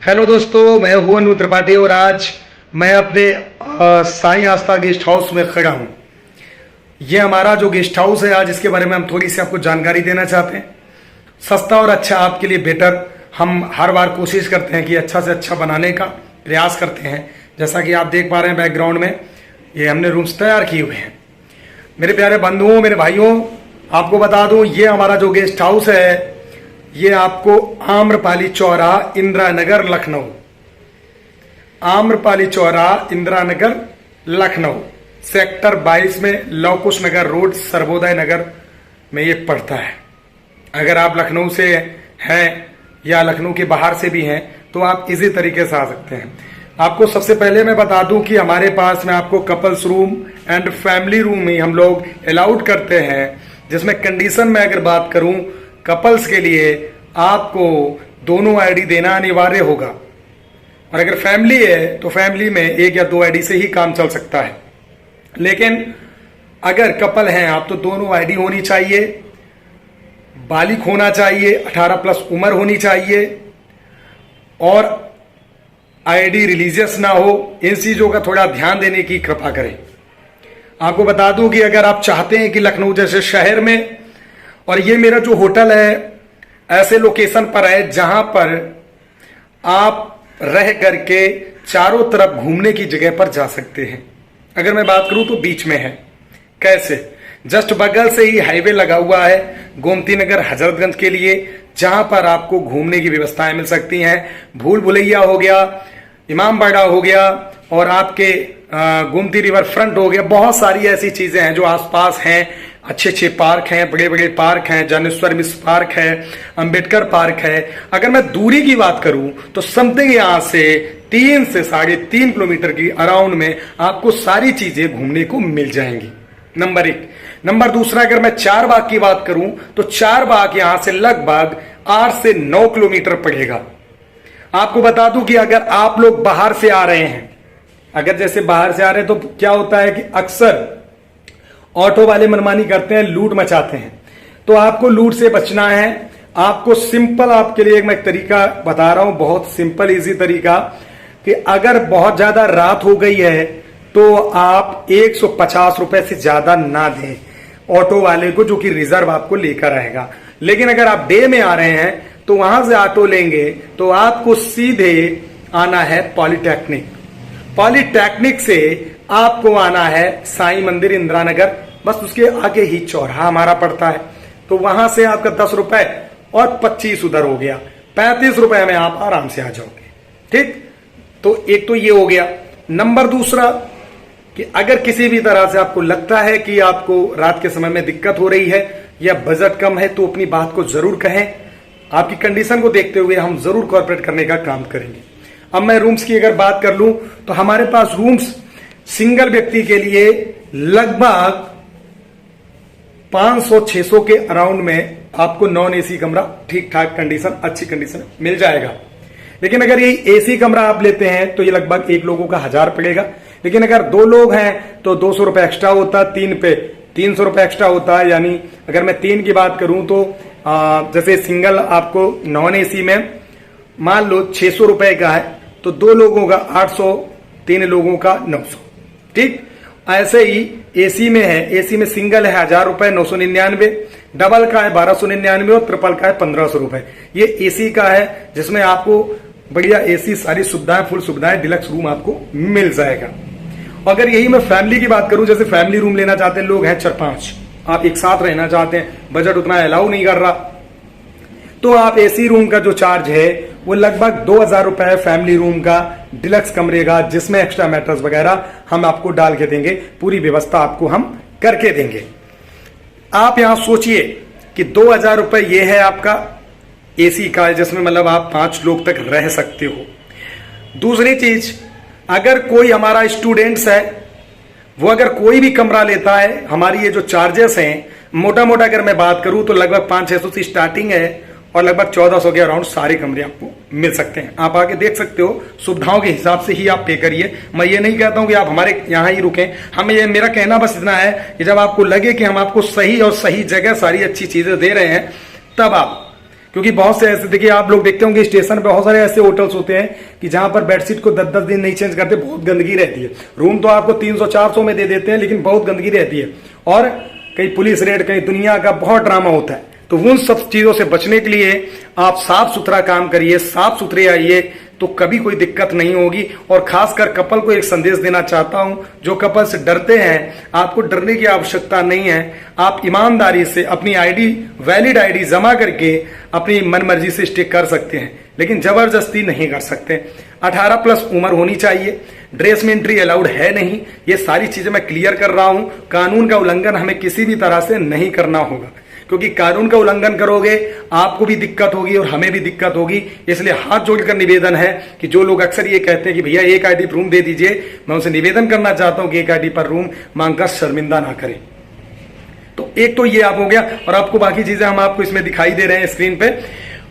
Hello दोस्तों, मैं हूं अनु त्रिपाठी और आज मैं अपने साईं आस्था गेस्ट हाउस में खड़ा हूं। ये हमारा जो गेस्ट हाउस है, आज इसके बारे में हम थोड़ी सी आपको जानकारी देना चाहते हैं। सस्ता और अच्छा आपके लिए बेटर, हम हर बार कोशिश करते हैं कि अच्छा से अच्छा बनाने का प्रयास करते हैं। जैसा कि आप देख पा रहे हैं बैकग्राउंड में, ये हमने रूम्स तैयार किए हुए हैं। मेरे प्यारे बंधुओं, मेरे भाइयों, आपको बता दूं, ये हमारा जो गेस्ट हाउस है, ये आपको आम्रपाली चौराहा, इंदिरा नगर, लखनऊ, आम्रपाली चौराहा, इंदिरा नगर, लखनऊ, सेक्टर 22 में लव कुश नगर रोड, सर्वोदय नगर में ये पड़ता है। अगर आप लखनऊ से हैं या लखनऊ के बाहर से भी हैं तो आप इसी तरीके से आ सकते हैं। आपको सबसे पहले मैं बता दूं कि हमारे पास में आपको couples room and family room ही हम लोग अलाउड करते हैं, जिसमें कंडीशन में अगर बात करूं, कपल्स के लिए आपको दोनों आईडी देना अनिवार्य होगा, और अगर फैमिली है तो फैमिली में एक या दो आईडी से ही काम चल सकता है। लेकिन अगर कपल हैं आप तो दोनों आईडी होनी चाहिए, बालिग होना चाहिए, 18 प्लस उम्र होनी चाहिए, और आईडी रिलीजियस ना हो। इन चीजों का थोड़ा ध्यान देने की कृपा करें। आपको बता दूं कि अगर आप चाहते हैं कि लखनऊ जैसे शहर में, और ये मेरा जो होटल है ऐसे लोकेशन पर है जहां पर आप रह करके चारों तरफ घूमने की जगह पर जा सकते हैं। अगर मैं बात करूं तो बीच में है। कैसे? जस्ट बगल से ही हाईवे लगा हुआ है गोमती नगर हजरतगंज के लिए, जहां पर आपको घूमने की व्यवस्थाएं मिल सकती हैं। भूल भुलैया हो गया, इमामबाड़ा हो गया, और आपके गोमती रिवर फ्रंट हो गया। बहुत सारी ऐसी चीजें हैं जो आसपास हैं। अच्छे अच्छे पार्क हैं, बड़े बड़े पार्क हैं, ज्ञानेश्वर मिश्र पार्क है, अंबेडकर पार्क है। अगर मैं दूरी की बात करूं तो समथिंग यहां से 3 से 3.5 किलोमीटर की अराउंड में आपको सारी चीजें घूमने को मिल जाएंगी। नंबर 1। नंबर दूसरा, अगर मैं चार बाग की बात करूं तो चार बाग यहां से लगभग 8 से 9 किलोमीटर पड़ेगा। आपको बता दूं कि अगर आप लोग बाहर से आ रहे हैं, अगर जैसे बाहर से आ रहे हैं तो क्या होता है कि अक्सर ऑटो वाले मनमानी करते हैं, लूट मचाते हैं। तो आपको लूट से बचना है। आपको सिंपल, आपके लिए मैं एक तरीका बता रहा हूं, बहुत सिंपल इजी तरीका, कि अगर बहुत ज्यादा रात हो गई है तो आप 150 रुपए से ज्यादा ना दें ऑटो वाले को, जो कि रिजर्व आपको लेकर आएगा। लेकिन अगर आप डे में आ रहे हैं तो वहां से ऑटो लेंगे तो आपको सीधे आना है पॉलिटेक्निक, पॉलिटेक्निक से आपको आना है साईं मंदिर, इंदिरा नगर, बस उसके आगे ही चौराहा हमारा पड़ता है। तो वहां से आपका 10 रुपए और 25 उधर हो गया, 35 रुपए में आप आराम से आ जाओगे। ठीक, तो एक तो ये हो गया। नंबर दूसरा, कि अगर किसी भी तरह से आपको लगता है कि आपको रात के समय में दिक्कत हो रही है या बजट कम है, तो अपनी बात को जरूर कहें। आपकी कंडीशन को देखते हुए हम जरूर कॉर्पोरेट करने का काम करेंगे। अब मैं रूम्स की अगर बात कर लूं तो हमारे पास रूम्स सिंगल व्यक्ति के लिए लगभग 500-600 के अराउंड में आपको नॉन एसी कमरा ठीक ठाक कंडीशन, अच्छी कंडीशन मिल जाएगा। लेकिन अगर ये एसी कमरा आप लेते हैं तो ये लगभग एक लोगों का 1000 पड़ेगा। लेकिन अगर 2 लोग हैं तो 200 रुपए एक्स्ट्रा होता है, 3 पे 300 रुपए एक्स्ट्रा होता है। यानी अगर मैं 3 की बात करूं तो जैसे सिंगल आपको नॉन एसी में मान लो 600 रुपए का है, तो 2 लोगों का 800, 3 लोगों का 900। ठीक, ऐसे ही एसी में है, एसी में सिंगल है 1000 रुपए 999, डबल का है 1299 और ट्रिपल का है 1500 रुपए। ये एसी का है, जिसमें आपको बढ़िया एसी सारी सुविधाएं, फुल सुविधाएं, डिलक्स रूम आपको मिल जाएगा। अगर यही मैं फैमिली की बात करूं, जैसे फैमिली रूम लेना चाहते हैं, लोग हैं 4-5, आप एक साथ रहना चाहते हैं, बजट उतना अलाउ नहीं कर रहा, तो आप एसी रूम का जो चार्ज है वो लगभग 2,000 रुपए फैमिली रूम का, डिलक्स कमरे का, जिसमें एक्स्ट्रा मैट्रेस वगैरह हम आपको डाल के देंगे, पूरी व्यवस्था आपको हम करके देंगे। आप यहां सोचिए कि 2,000 रुपए ये है आपका एसी का, जिसमें मतलब आप 5 लोग तक रह सकते हो। दूसरी चीज, अगर कोई हमारा स्टूडेंट्स है, वो अगर कोई भी कमरा लेता है, हमारी ये जो चार्जेस हैं मोटा मोटा अगर मैं बात करूं तो लगभग 500-600 से स्टार्टिंग है और लगभग 1,400 के अराउंड सारे कमरे आपको मिल सकते हैं। आप आके देख सकते हो, सुविधाओं के हिसाब से ही आप पे करिए। मैं ये नहीं कहता हूं कि आप हमारे यहाँ ही रुकें। हमें ये, मेरा कहना बस इतना है कि जब आपको लगे कि हम आपको सही और सही जगह सारी अच्छी चीजें दे रहे हैं, तब आप, क्योंकि बहुत से ऐसे, देखिए आप लोग देखते होंगे स्टेशन पे बहुत सारे ऐसे होटल्स होते हैं कि जहां पर बेडशीट को 10-10 दिन नहीं चेंज करते, बहुत गंदगी रहती है। रूम तो आपको 300-400 में दे देते हैं, लेकिन बहुत गंदगी रहती है और कहीं पुलिस रेड, कहीं दुनिया का बहुत ड्रामा होता है। तो उन सब चीजों से बचने के लिए आप साफ सुथरा काम करिए, साफ सुथरे आइए, तो कभी कोई दिक्कत नहीं होगी। और खासकर कपल को एक संदेश देना चाहता हूं, जो कपल से डरते हैं, आपको डरने की आवश्यकता नहीं है। आप ईमानदारी से अपनी आईडी, वैलिड आईडी जमा करके अपनी मनमर्जी से स्टे कर सकते हैं, लेकिन जबरदस्ती नहीं कर सकते। 18+ उम्र होनी चाहिए। ड्रेस में एंट्री अलाउड है नहीं। ये सारी चीजें मैं क्लियर कर रहा हूं। कानून का उल्लंघन हमें किसी भी तरह से नहीं करना होगा, क्योंकि कानून का उल्लंघन करोगे आपको भी दिक्कत होगी और हमें भी दिक्कत होगी। इसलिए हाथ जोड़कर निवेदन है कि जो लोग अक्सर ये कहते हैं कि भैया एक आईडी पर रूम दे दीजिए, मैं उनसे निवेदन करना चाहता हूं कि एक आईडी पर रूम मांगकर शर्मिंदा ना करें। तो एक तो ये आप हो गया, और आपको बाकी चीजें हम आपको इसमें दिखाई दे रहे हैं स्क्रीन पे।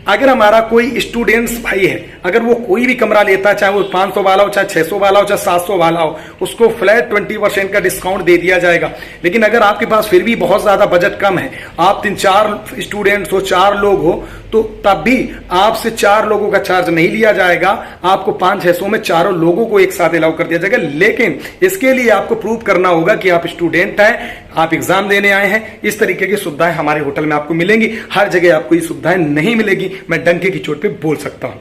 अगर हमारा कोई स्टूडेंट्स भाई है, अगर वो कोई भी कमरा लेता है, चाहे वो 500 वाला हो, चाहे 600 वाला हो, चाहे 700 वाला हो, उसको फ्लैट 20% का डिस्काउंट दे दिया जाएगा। लेकिन अगर आपके पास फिर भी बहुत ज्यादा बजट कम है, आप 3-4 स्टूडेंट्स हो, 4 लोग हो, तो तब भी आपसे 4 लोगों का चार्ज नहीं लिया जाएगा। आपको 500-600 में चारों लोगों को एक साथ अलाउ कर दिया जाएगा। लेकिन इसके लिए आपको प्रूव करना होगा कि आप स्टूडेंट हैं, आप एग्जाम देने आए हैं। इस तरीके की सुविधाएं हमारे होटल में आपको मिलेंगी। हर जगह आपको ये सुविधाएं नहीं मिलेगी, मैं डंके की चोट पे बोल सकता हूं।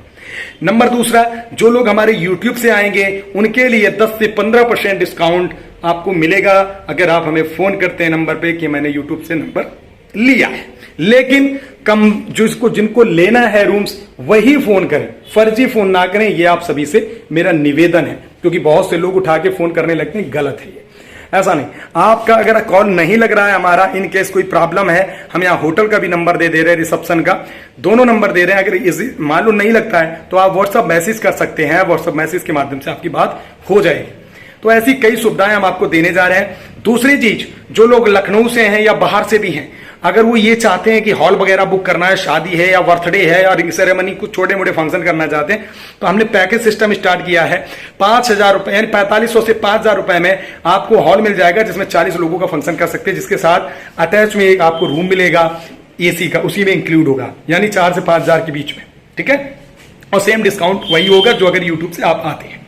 नंबर दूसरा, जो लोग हमारे YouTube से आएंगे उनके लिए 10 से 15% डिस्काउंट आपको मिलेगा, अगर आप हमें फोन करते हैं नंबर पे कि मैंने YouTube से नंबर लिया है। लेकिन कम, जिनको लेना है रूम्स, वही फोन करें, फर्जी फोन ना करें। ये आप सभी से मेरा निवेदन है, क्योंकि बहुत से लोग उठा के फोन करने लगते हैं, गलत है ये। ऐसा नहीं, आपका अगर कॉल नहीं लग रहा है हमारा, इन केस कोई प्रॉब्लम है, हम यहाँ होटल का भी नंबर दे रहे हैं, रिसेप्शन का, दोनों नंबर दे रहे हैं। अगर मालूम नहीं लगता है तो आप व्हाट्सएप मैसेज कर सकते हैं, व्हाट्सएप मैसेज के माध्यम से आपकी बात हो जाएगी। तो ऐसी कई सुविधाएं हम आपको देने जा रहे हैं। दूसरी चीज, जो लोग लखनऊ से हैं या बाहर से भी हैं, अगर वो ये चाहते हैं कि हॉल वगैरह बुक करना है, शादी है या बर्थडे है या रिंग सेरेमनी, कुछ छोटे मोटे फंक्शन करना चाहते हैं, तो हमने पैकेज सिस्टम स्टार्ट किया है। 5,000 रुपए यानी 4500 से 5,000 रुपए में आपको हॉल मिल जाएगा, जिसमें 40 लोगों का फंक्शन कर सकते हैं, जिसके साथ अटैच में एक आपको रूम मिलेगा एसी का, उसी में इंक्लूड होगा, यानी 4 से 5,000 के बीच में। ठीक है, और सेम डिस्काउंट वही होगा जो अगर यूट्यूब से आप आते हैं।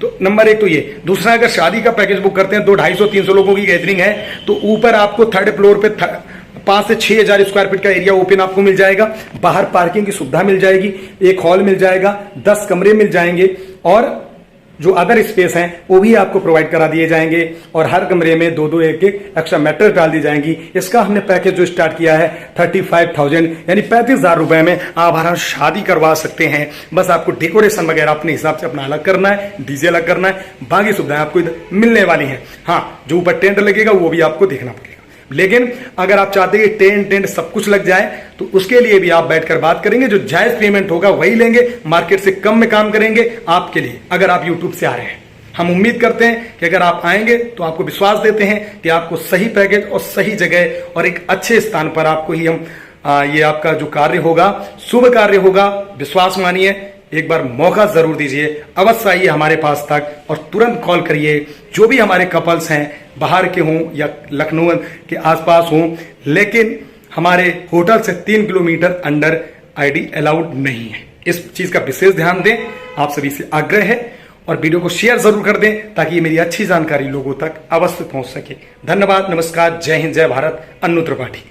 तो नंबर 1 तो ये। दूसरा, अगर शादी का पैकेज बुक करते हैं तो 250-300 लोगों की गैदरिंग है, तो ऊपर आपको 3rd फ्लोर पे 5 से 6,000 स्क्वायर फीट का एरिया ओपन आपको मिल जाएगा। बाहर पार्किंग की सुविधा मिल जाएगी, एक हॉल मिल जाएगा, 10 कमरे मिल जाएंगे, और जो अदर स्पेस हैं वो भी आपको प्रोवाइड करा दिए जाएंगे, और हर कमरे में 2-2 एक-एक एक्स्ट्रा मैट्रेस डाल दी जाएंगी। इसका हमने पैकेज जो स्टार्ट किया है 35,000 यानी 35,000 रुपए में आप आराम शादी करवा सकते हैं। बस आपको डेकोरेशन वगैरह अपने हिसाब से अपना अलग करना है, डीजे अलग करना है, बाकी सुविधाएं आपको इधर मिलने वाली हैं। हाँ, जो ऊपर टेंट लगेगा वो भी आपको देखना पड़ेगा। लेकिन अगर आप चाहते हैं कि टेंट सब कुछ लग जाए, तो उसके लिए भी आप बैठकर बात करेंगे, जो जायज पेमेंट होगा वही लेंगे, मार्केट से कम में काम करेंगे आपके लिए, अगर आप यूट्यूब से आ रहे हैं। हम उम्मीद करते हैं कि अगर आप आएंगे तो आपको विश्वास देते हैं कि आपको सही पैकेज और सही जगह और एक अच्छे स्थान पर आपको ही हम ये आपका जो कार्य होगा, शुभ कार्य होगा। विश्वास मानिए, एक बार मौका जरूर दीजिए, अवश्य आइए हमारे पास तक और तुरंत कॉल करिए। जो भी हमारे कपल्स हैं, बाहर के हों या लखनऊ के आसपास हों, लेकिन हमारे होटल से 3 किलोमीटर अंडर आईडी अलाउड नहीं है। इस चीज का विशेष ध्यान दें, आप सभी से आग्रह है, और वीडियो को शेयर जरूर कर दें ताकि ये मेरी अच्छी जानकारी लोगों तक अवश्य पहुंच सके। धन्यवाद, नमस्कार, जय हिंद, जय भारत। अन्नू त्रिपाठी।